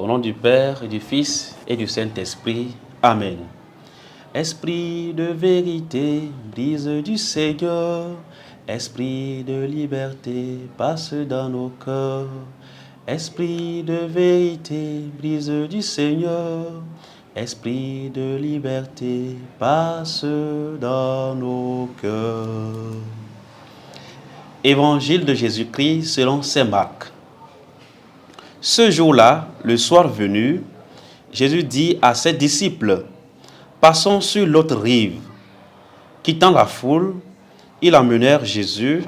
nom du Père et du Fils et du Saint-Esprit. Amen. Esprit de vérité, brise du Seigneur. Esprit de liberté, passe dans nos cœurs. Esprit de vérité, brise du Seigneur. Esprit de liberté, passe dans nos cœurs. Évangile de Jésus-Christ selon saint Marc. Ce jour-là, le soir venu, Jésus dit à ses disciples, « Passons sur l'autre rive. » Quittant la foule, ils emmenèrent Jésus,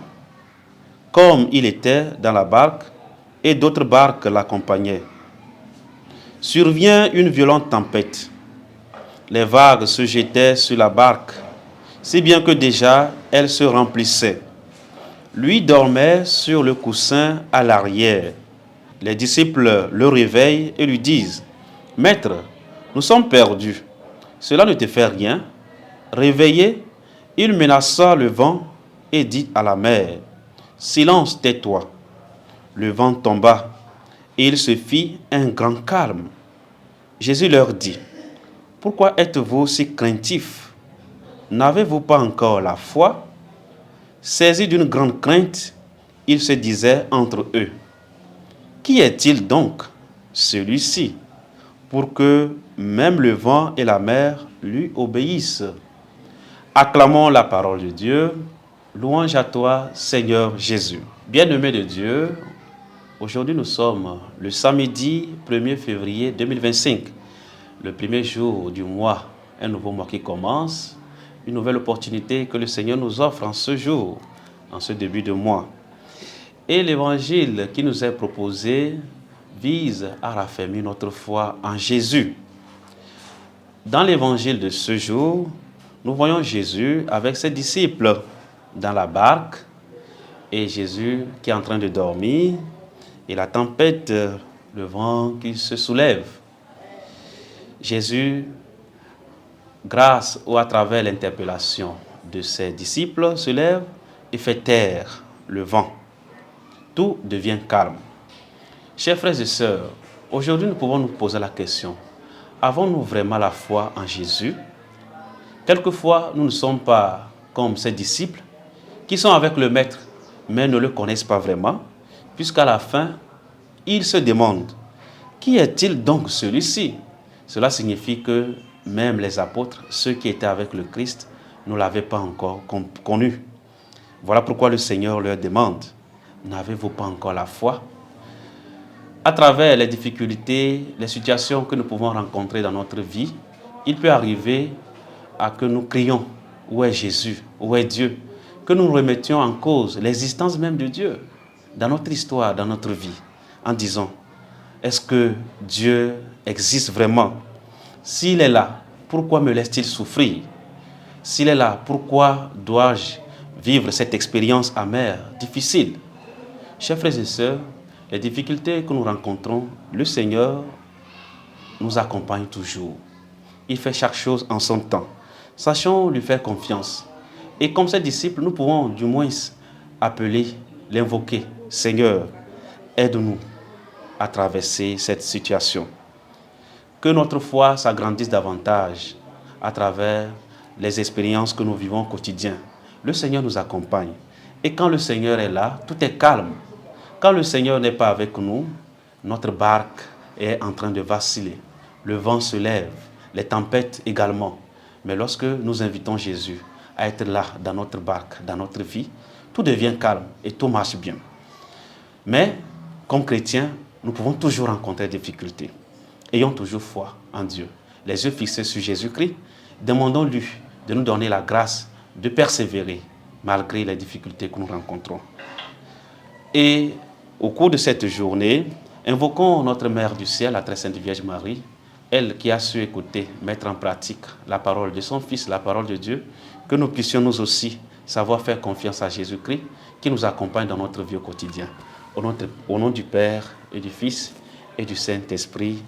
comme il était dans la barque, et d'autres barques l'accompagnaient. Survient une violente tempête. Les vagues se jetaient sur la barque, si bien que déjà elle se remplissait. Lui dormait sur le coussin à l'arrière. Les disciples le réveillent et lui disent, « Maître, nous sommes perdus. Cela ne te fait rien. » Réveillé, il menaça le vent et dit à la mer, « Silence, tais-toi. » Le vent tomba et il se fit un grand calme. Jésus leur dit, « Pourquoi êtes-vous si craintifs? N'avez-vous pas encore la foi ?» Saisis d'une grande crainte, ils se disaient entre eux, « Qui est-il donc, celui-ci, pour que même le vent et la mer lui obéissent ?» Acclamons la parole de Dieu. Louange à toi, Seigneur Jésus. Bien-aimés de Dieu, aujourd'hui nous sommes le samedi 1er février 2025, le premier jour du mois, un nouveau mois qui commence, une nouvelle opportunité que le Seigneur nous offre en ce jour, en ce début de mois. Et l'évangile qui nous est proposé vise à raffermir notre foi en Jésus. Dans l'évangile de ce jour, nous voyons Jésus avec ses disciples dans la barque et Jésus qui est en train de dormir et la tempête, le vent qui se soulève. Jésus, grâce ou à travers l'interpellation de ses disciples, se lève et fait taire le vent. Tout devient calme. Chers frères et sœurs, aujourd'hui nous pouvons nous poser la question, avons-nous vraiment la foi en Jésus? Quelquefois, nous ne sommes pas comme ces disciples qui sont avec le Maître, mais ne le connaissent pas vraiment, puisqu'à la fin, ils se demandent, qui est-il donc celui-ci? Cela signifie que même les apôtres, ceux qui étaient avec le Christ, ne l'avaient pas encore connu. Voilà pourquoi le Seigneur leur demande, n'avez-vous pas encore la foi? À travers les difficultés, les situations que nous pouvons rencontrer dans notre vie, il peut arriver à que nous crions, où est Jésus, où est Dieu? Que nous remettions en cause l'existence même de Dieu dans notre histoire, dans notre vie, en disant, est-ce que Dieu existe vraiment? S'il est là, pourquoi me laisse-t-il souffrir? S'il est là, pourquoi dois-je vivre cette expérience amère, difficile? Chers frères et sœurs, les difficultés que nous rencontrons, le Seigneur nous accompagne toujours. Il fait chaque chose en son temps. Sachons lui faire confiance. Et comme ses disciples, nous pouvons du moins appeler, l'invoquer. Seigneur, aide-nous à traverser cette situation. Que notre foi s'agrandisse davantage à travers les expériences que nous vivons au quotidien. Le Seigneur nous accompagne. Et quand le Seigneur est là, tout est calme. Quand le Seigneur n'est pas avec nous, notre barque est en train de vaciller. Le vent se lève, les tempêtes également. Mais lorsque nous invitons Jésus à être là dans notre barque, dans notre vie, tout devient calme et tout marche bien. Mais, comme chrétiens, nous pouvons toujours rencontrer des difficultés. Ayons toujours foi en Dieu. Les yeux fixés sur Jésus-Christ, demandons-lui de nous donner la grâce de persévérer malgré les difficultés que nous rencontrons. Et au cours de cette journée, invoquons notre Mère du ciel, la très sainte Vierge Marie, elle qui a su écouter, mettre en pratique la parole de son Fils, la parole de Dieu, que nous puissions nous aussi savoir faire confiance à Jésus-Christ qui nous accompagne dans notre vie au quotidien. Au nom du Père et du Fils et du Saint-Esprit.